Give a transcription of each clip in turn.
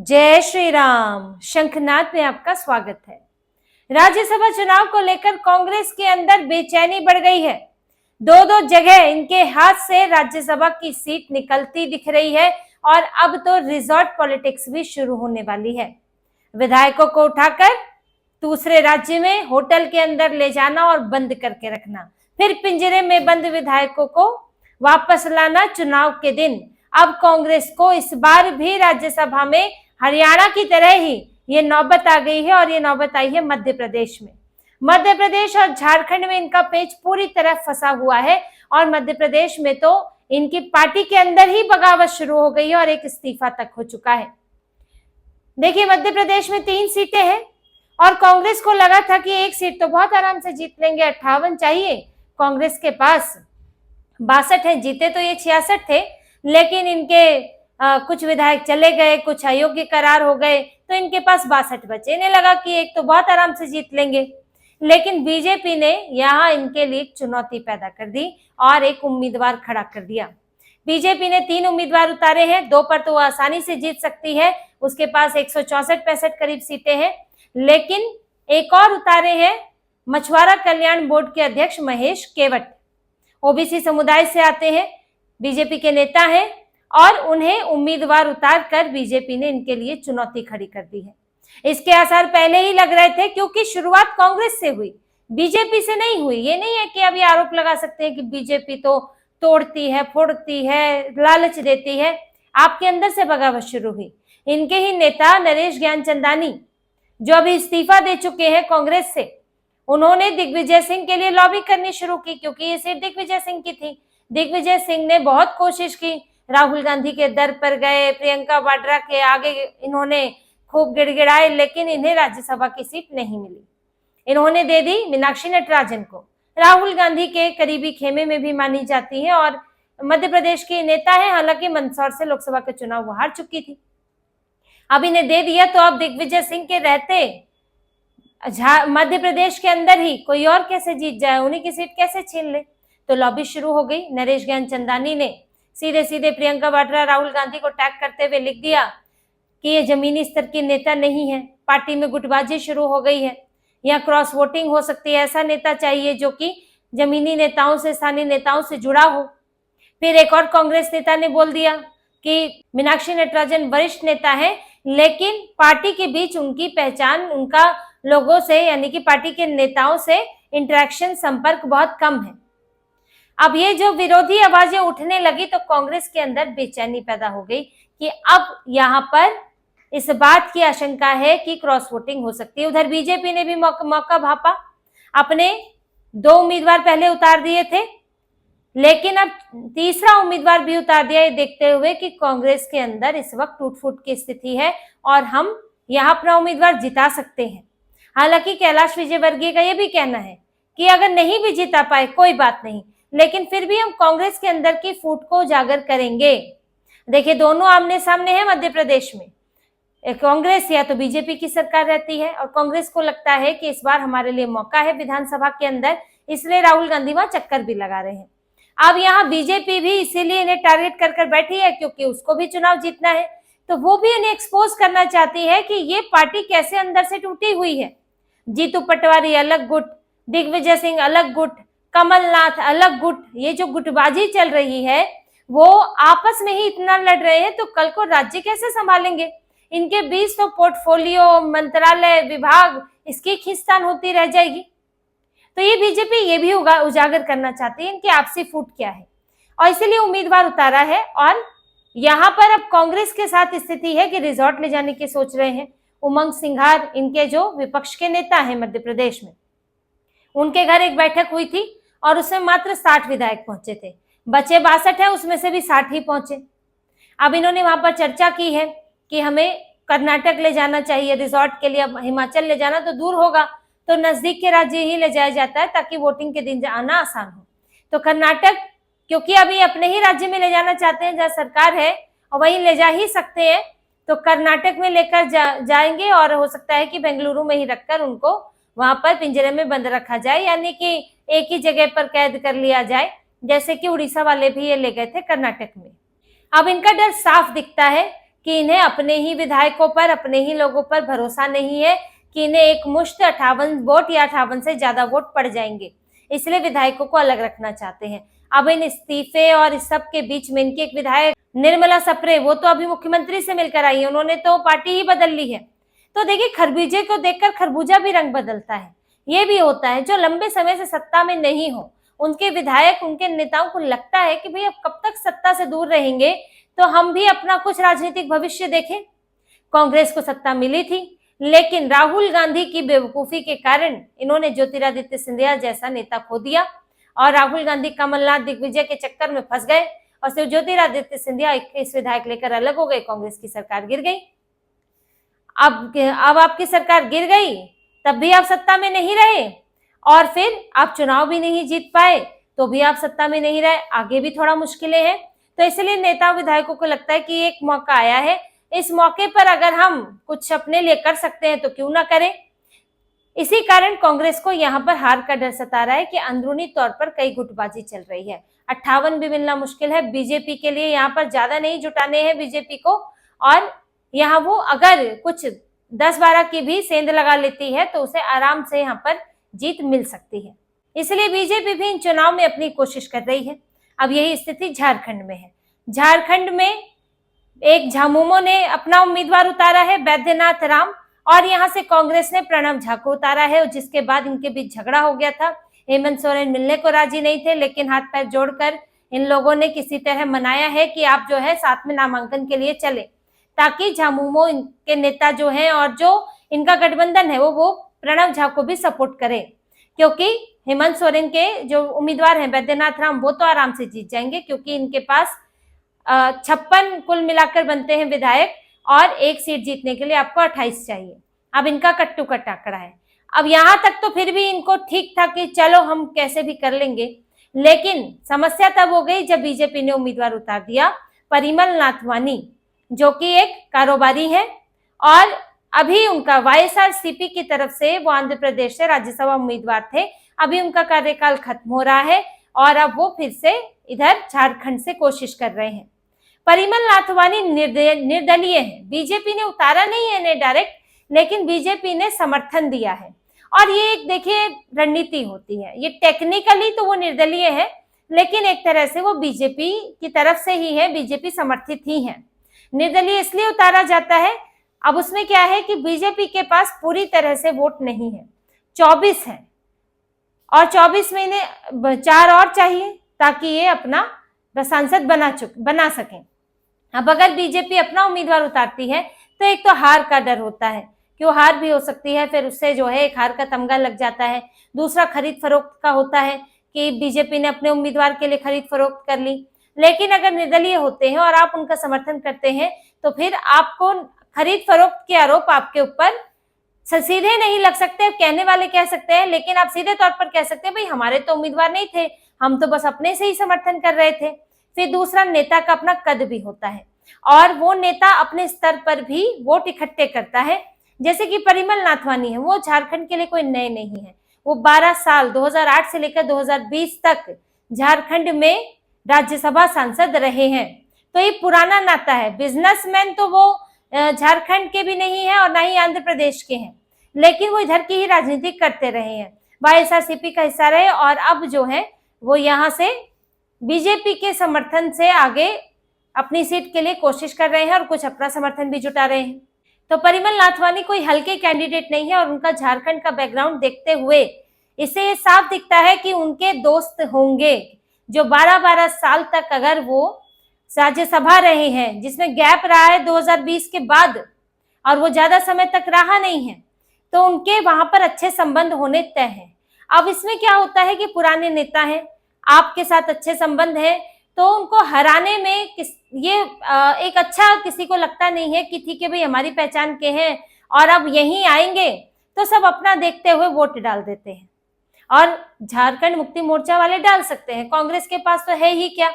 जय श्री राम। शंखनाद में आपका स्वागत है। राज्यसभा चुनाव को लेकर कांग्रेस के अंदर बेचैनी बढ़ गई है। दो जगह इनके हाथ से राज्यसभा की सीट निकलती दिख रही है और अब तो रिजॉर्ट पॉलिटिक्स भी शुरू होने वाली है। विधायकों को उठाकर दूसरे राज्य में होटल के अंदर ले जाना और बंद करके रखना, फिर पिंजरे में बंद विधायकों को वापस लाना चुनाव के दिन। अब कांग्रेस को इस बार भी राज्यसभा में हरियाणा की तरह ही ये नौबत आ गई है और ये नौबत आई है मध्य प्रदेश में। मध्य प्रदेश और झारखंड में इनका पेच पूरी तरह फंसा हुआ है और मध्य प्रदेश में तो इनकी पार्टी के अंदर ही बगावत शुरू हो गई है और एक इस्तीफा तक हो चुका है। देखिए, मध्य प्रदेश में 3 सीटें हैं और कांग्रेस को लगा था कि 1 सीट तो बहुत आराम से जीत लेंगे, 58 चाहिए, कांग्रेस के पास 62 है, जीते तो ये 66 थे, लेकिन इनके कुछ विधायक चले गए, कुछ अयोग्य करार हो गए, तो इनके पास 62 बचे। इन्हें लगा कि एक तो बहुत आराम से जीत लेंगे, लेकिन बीजेपी ने यहाँ इनके लिए चुनौती पैदा कर दी और एक उम्मीदवार खड़ा कर दिया। बीजेपी ने 3 उम्मीदवार उतारे हैं, 2 पर तो वो आसानी से जीत सकती है, उसके पास 164-65 करीब सीटें हैं, लेकिन एक और उतारे हैं मछुआरा कल्याण बोर्ड के अध्यक्ष महेश केवट। ओबीसी समुदाय से आते हैं, बीजेपी के नेता हैं और उन्हें उम्मीदवार उतारकर बीजेपी ने इनके लिए चुनौती खड़ी कर दी है। इसके आसार पहले ही लग रहे थे, क्योंकि शुरुआत कांग्रेस से हुई, बीजेपी से नहीं हुई। ये नहीं है कि अभी आरोप लगा सकते हैं कि बीजेपी तो तोड़ती है, फोड़ती है, लालच देती है। आपके अंदर से बगावत शुरू हुई। इनके ही नेता नरेश ज्ञानचंदानी, जो अभी इस्तीफा दे चुके हैं कांग्रेस से, उन्होंने दिग्विजय सिंह के लिए लॉबी करनी शुरू की, क्योंकि ये सीट दिग्विजय सिंह की थी। दिग्विजय सिंह ने बहुत कोशिश की, राहुल गांधी के दर पर गए, प्रियंका वाड्रा के आगे इन्होंने खूब गिड़गिड़ाए, लेकिन इन्हें राज्यसभा की सीट नहीं मिली। इन्होंने दे दी मीनाक्षी नटराजन को, राहुल गांधी के करीबी खेमे में भी मानी जाती है और मध्य प्रदेश की नेता है, हालांकि मंदसौर से लोकसभा का चुनाव वो हार चुकी थी। अब इन्हें दे दिया, तो अब दिग्विजय सिंह के रहते मध्य प्रदेश के अंदर ही कोई और कैसे जीत जाए, उन्हीं की सीट कैसे छीन ले। तो लॉबी शुरू हो गई। नरेश ज्ञानचंदानी ने सीधे सीधे प्रियंका वाड्रा, राहुल गांधी को टैग करते हुए लिख दिया कि ये जमीनी स्तर की नेता नहीं है, पार्टी में गुटबाजी शुरू हो गई है, यहाँ क्रॉस वोटिंग हो सकती है, ऐसा नेता चाहिए जो कि जमीनी नेताओं से, स्थानीय नेताओं से जुड़ा हो। फिर एक और कांग्रेस नेता ने बोल दिया कि मीनाक्षी नटराजन वरिष्ठ नेता है, लेकिन पार्टी के बीच उनकी पहचान, उनका लोगों से यानी कि पार्टी के नेताओं से इंटरेक्शन, संपर्क बहुत कम है। अब ये जो विरोधी आवाजें उठने लगी तो कांग्रेस के अंदर बेचैनी पैदा हो गई कि अब यहाँ पर इस बात की आशंका है कि क्रॉस वोटिंग हो सकती है। उधर बीजेपी ने भी मौका भापा, अपने 2 उम्मीदवार पहले उतार दिए थे, लेकिन अब तीसरा उम्मीदवार भी उतार दिया, ये देखते हुए कि कांग्रेस के अंदर इस वक्त टूट-फूट की स्थिति है और हम यहाँ अपना उम्मीदवार जिता सकते हैं। हालांकि कैलाश विजयवर्गीय का ये भी कहना है कि अगर नहीं भी जिता पाए कोई बात नहीं, लेकिन फिर भी हम कांग्रेस के अंदर की फूट को उजागर करेंगे। देखिए, दोनों आमने सामने हैं मध्य प्रदेश में। कांग्रेस या तो बीजेपी की सरकार रहती है और कांग्रेस को लगता है कि इस बार हमारे लिए मौका है विधानसभा के अंदर, इसलिए राहुल गांधी वहां चक्कर भी लगा रहे हैं। अब यहाँ बीजेपी भी इसीलिए इन्हें टारगेट कर बैठी है, क्योंकि उसको भी चुनाव जीतना है, तो वो भी इन्हें एक्सपोज करना चाहती है कि ये पार्टी कैसे अंदर से टूटी हुई है। जीतू पटवारी अलग गुट, दिग्विजय सिंह अलग गुट, कमलनाथ अलग गुट, ये जो गुटबाजी चल रही है वो आपस में ही इतना लड़ रहे हैं, तो कल को राज्य कैसे संभालेंगे? इनके बीच तो पोर्टफोलियो, मंत्रालय, विभाग, इसकी खींचतान होती रह जाएगी। तो ये बीजेपी ये भी उजागर करना चाहती है इनकी आपसी फूट क्या है, और इसीलिए उम्मीदवार उतारा है। और यहाँ पर अब कांग्रेस के साथ स्थिति है कि रिजॉर्ट ले जाने की सोच रहे हैं। उमंग सिंघार, इनके जो विपक्ष के नेता हैं मध्य प्रदेश में, उनके घर एक बैठक हुई थी और उसमें मात्र 60 विधायक पहुंचे थे, बचे 62 है, उसमें से भी 60 ही पहुंचे। अब इन्होंने वहां पर चर्चा की है कि हमें कर्नाटक ले जाना चाहिए रिजॉर्ट के लिए। अब हिमाचल ले जाना तो दूर होगा, तो नजदीक के राज्य ही ले जाया जाता है ताकि वोटिंग के दिन आना आसान हो। तो कर्नाटक, क्योंकि अभी अपने ही राज्य में ले जाना चाहते हैं जहाँ सरकार है और वहीं ले जा ही सकते हैं, तो कर्नाटक में लेकर जाएंगे और हो सकता है कि बेंगलुरु में ही रखकर उनको वहां पर पिंजरे में बंद रखा जाए, यानी कि एक ही जगह पर कैद कर लिया जाए, जैसे कि उड़ीसा वाले भी ये ले गए थे कर्नाटक में। अब इनका डर साफ दिखता है कि इन्हें अपने ही विधायकों पर, अपने ही लोगों पर भरोसा नहीं है कि इन्हें एक मुश्त 58 वोट या 58 से ज्यादा वोट पड़ जाएंगे, इसलिए विधायकों को अलग रखना चाहते हैं। अब इन इस्तीफे और इस सब के बीच में इनकी एक विधायक निर्मला सप्रे, वो तो अभी मुख्यमंत्री से मिलकर आई है, उन्होंने तो पार्टी ही बदल ली है। तो देखिए, खरबूजे को देखकर खरबूजा भी रंग बदलता है। ये भी होता है, जो लंबे समय से सत्ता में नहीं हो, उनके विधायक, उनके नेताओं को लगता है कि भाई अब कब तक सत्ता से दूर रहेंगे, तो हम भी अपना कुछ राजनीतिक भविष्य देखें। कांग्रेस को सत्ता मिली थी, लेकिन राहुल गांधी की बेवकूफी के कारण इन्होंने ज्योतिरादित्य सिंधिया जैसा नेता खो दिया, और राहुल गांधी कमलनाथ दिग्विजय के चक्कर में फंस गए, और सिर्फ ज्योतिरादित्य सिंधिया 21 विधायक लेकर अलग हो गए। कांग्रेस की सरकार गिर गई। अब आपकी सरकार गिर गई, तब भी आप सत्ता में नहीं रहे, और फिर आप चुनाव भी नहीं जीत पाए, तो भी आप सत्ता में नहीं रहे। आगे भी थोड़ा मुश्किलें हैं। तो इसलिए नेता विधायकों को लगता है कि एक मौका आया है, इस मौके पर अगर हम कुछ अपने लिए कर सकते हैं तो क्यों ना करें। इसी कारण कांग्रेस को यहाँ पर हार का डर सता रहा है कि अंदरूनी तौर पर कई गुटबाजी चल रही है। 58 भी मिलना मुश्किल है। बीजेपी के लिए यहाँ पर ज्यादा नहीं जुटाने हैं बीजेपी को, और यहाँ वो अगर कुछ 10-12 की भी सेंध लगा लेती है तो उसे आराम से यहाँ पर जीत मिल सकती है। इसलिए बीजेपी भी इन चुनाव में अपनी कोशिश कर रही है। अब यही स्थिति झारखंड में है। झारखंड में एक झामुमो ने अपना उम्मीदवार उतारा है, बैद्यनाथ राम, और यहाँ से कांग्रेस ने प्रणब झा को उतारा है, जिसके बाद इनके बीच झगड़ा हो गया था। हेमंत सोरेन मिलने को राजी नहीं थे, लेकिन हाथ पैर जोड़कर इन लोगों ने किसी तरह मनाया है कि आप जो है साथ में नामांकन के लिए चले, ताकि झामुमो के नेता जो हैं और जो इनका गठबंधन है वो प्रणब झा को भी सपोर्ट करे, क्योंकि हेमंत सोरेन के जो उम्मीदवार हैं बैद्यनाथ राम, वो तो आराम से जीत जाएंगे, क्योंकि इनके पास 56 कुल मिलाकर बनते हैं विधायक, और एक सीट जीतने के लिए आपको 28 चाहिए। अब इनका कट्टू कट आंकड़ा है। अब यहाँ तक तो फिर भी इनको ठीक था कि चलो हम कैसे भी कर लेंगे, लेकिन समस्या तब हो गई जब बीजेपी ने उम्मीदवार उतार दिया परिमल नाथवानी, जो कि एक कारोबारी है, और अभी उनका वाईएसआरसीपी की तरफ से वो आंध्र प्रदेश से राज्यसभा उम्मीदवार थे। अभी उनका कार्यकाल खत्म हो रहा है, और अब वो फिर से इधर झारखंड से कोशिश कर रहे हैं। परिमल नाथवानी निर्दलीय है, बीजेपी ने उतारा नहीं है इन्हें डायरेक्ट, लेकिन बीजेपी ने समर्थन दिया है। और ये एक देखिए रणनीति होती है, ये टेक्निकली तो वो निर्दलीय है, लेकिन एक तरह से वो बीजेपी की तरफ से ही है, बीजेपी समर्थित ही है। निर्दलीय इसलिए उतारा जाता है, अब उसमें क्या है कि बीजेपी के पास पूरी तरह से वोट नहीं है, 24 है, और 24 में इन्हें 4 और चाहिए ताकि ये अपना सांसद बना सकें। अब अगर बीजेपी अपना उम्मीदवार उतारती है तो एक तो हार का डर होता है कि वो हार भी हो सकती है, फिर उससे जो है एक हार का तमगा लग जाता है। दूसरा खरीद फरोख्त का होता है कि बीजेपी ने अपने उम्मीदवार के लिए खरीद फरोख्त कर ली, लेकिन अगर निर्दलीय होते हैं और आप उनका समर्थन करते हैं तो फिर आपको खरीद फरोख्त के आरोप आपके ऊपर सीधे नहीं लग सकते। कहने वाले कह सकते हैं, लेकिन आप सीधे तौर पर कह सकते हैं भाई हमारे तो उम्मीदवार नहीं थे, हम तो बस अपने से ही समर्थन कर रहे थे। फिर दूसरा, नेता का अपना कद भी होता है, और वो नेता अपने स्तर पर भी वोट इकट्ठे करता है। जैसे कि परिमल नाथवानी है, वो झारखंड के लिए कोई नए नहीं है, वो 12 साल 2008 से लेकर 2020 तक झारखंड में राज्यसभा सांसद रहे हैं, तो ये पुराना नाता है। बिजनेसमैन तो वो झारखंड के भी नहीं है और ना ही आंध्र प्रदेश के हैं, लेकिन वो इधर की ही राजनीति करते रहे हैं, वाईएसआरसीपी का हिस्सा रहे, और अब जो है वो यहाँ से बीजेपी के समर्थन से आगे अपनी सीट के लिए कोशिश कर रहे हैं और कुछ अपना समर्थन भी जुटा रहे हैं। तो परिमल नाथवानी कोई हल्के कैंडिडेट नहीं है, और उनका झारखंड का बैकग्राउंड देखते हुए इससे ये साफ दिखता है कि उनके दोस्त होंगे जो 12-12 साल तक अगर वो राज्यसभा रहे हैं, जिसमें गैप रहा है 2020 के बाद और वो ज्यादा समय तक रहा नहीं है, तो उनके वहां पर अच्छे संबंध होने तय हैं। अब इसमें क्या होता है कि पुराने नेता हैं, आपके साथ अच्छे संबंध हैं, तो उनको हराने में एक अच्छा किसी को लगता नहीं है कि ठीक है भाई हमारी पहचान के हैं और अब यहीं आएंगे, तो सब अपना देखते हुए वोट डाल देते हैं। और झारखंड मुक्ति मोर्चा वाले डाल सकते हैं, कांग्रेस के पास तो है ही क्या,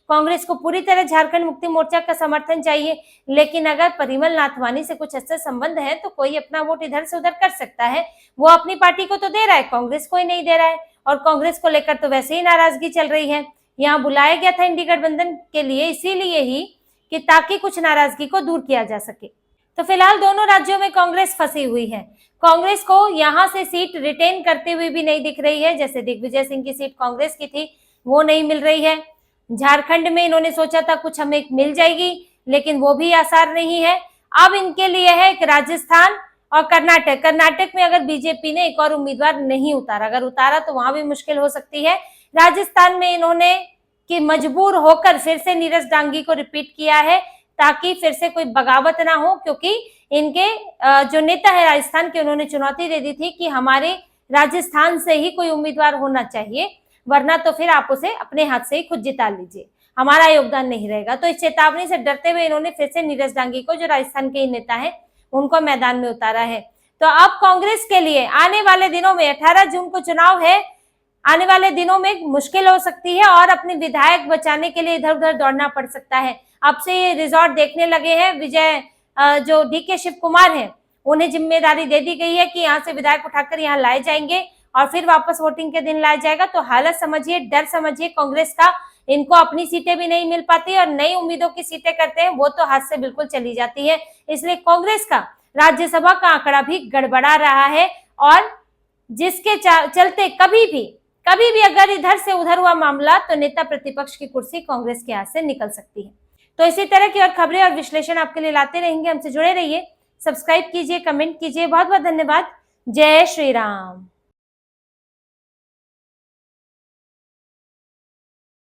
कांग्रेस को पूरी तरह झारखंड मुक्ति मोर्चा का समर्थन चाहिए, लेकिन अगर परिमल नाथवानी से कुछ अच्छे संबंध है तो कोई अपना वोट इधर से उधर कर सकता है। वो अपनी पार्टी को तो दे रहा है, कांग्रेस को ही नहीं दे रहा है, और कांग्रेस को लेकर तो वैसे ही नाराजगी चल रही है। यहाँ बुलाया गया था इंडी गठबंधन के लिए इसीलिए ही कि ताकि कुछ नाराजगी को दूर किया जा सके। तो फिलहाल दोनों राज्यों में कांग्रेस फंसी हुई है। कांग्रेस को यहां से सीट रिटेन करते हुए भी नहीं दिख रही है। जैसे दिग्विजय सिंह की सीट कांग्रेस की थी, वो नहीं मिल रही है। झारखंड में इन्होंने सोचा था कुछ हमें मिल जाएगी, लेकिन वो भी आसार नहीं है। अब इनके लिए है एक राजस्थान और कर्नाटक। कर्नाटक में अगर बीजेपी ने एक और उम्मीदवार नहीं उतारा, अगर उतारा तो वहां भी मुश्किल हो सकती है। राजस्थान में इन्होंने कि मजबूर होकर फिर से नीरज डांगी को रिपीट किया है ताकि फिर से कोई बगावत ना हो, क्योंकि इनके जो नेता है राजस्थान के, उन्होंने चुनौती दे दी थी कि हमारे राजस्थान से ही कोई उम्मीदवार होना चाहिए, वरना तो फिर आप उसे अपने हाथ से ही खुद जिता लीजिए, हमारा योगदान नहीं रहेगा। तो इस चेतावनी से डरते हुए इन्होंने फिर से नीरज डांगी को, जो राजस्थान के ही नेता है, उनको मैदान में उतारा है। तो अब कांग्रेस के लिए आने वाले दिनों में 18 जून को चुनाव है, आने वाले दिनों में मुश्किल हो सकती है और अपने विधायक बचाने के लिए इधर उधर दौड़ना पड़ सकता है। अब से ये रिजॉर्ट देखने लगे हैं। विजय जो डीके शिव कुमार हैं, उन्हें जिम्मेदारी दे दी गई है कि यहाँ से विधायक उठाकर यहाँ लाए जाएंगे और फिर वापस वोटिंग के दिन लाया जाएगा। तो हालत समझिए, डर समझिए कांग्रेस का। इनको अपनी सीटें भी नहीं मिल पाती और नई उम्मीदों की सीटें करते हैं वो तो हाथ से बिल्कुल चली जाती है। इसलिए कांग्रेस का राज्यसभा का आंकड़ा भी गड़बड़ा रहा है और जिसके चलते कभी भी अगर इधर से उधर हुआ मामला तो नेता प्रतिपक्ष की कुर्सी कांग्रेस के हाथ से निकल सकती है। तो इसी तरह की और खबरें और विश्लेषण आपके लिए लाते रहेंगे। हमसे जुड़े रहिए, सब्सक्राइब कीजिए, कमेंट कीजिए। बहुत बहुत धन्यवाद। जय श्री राम।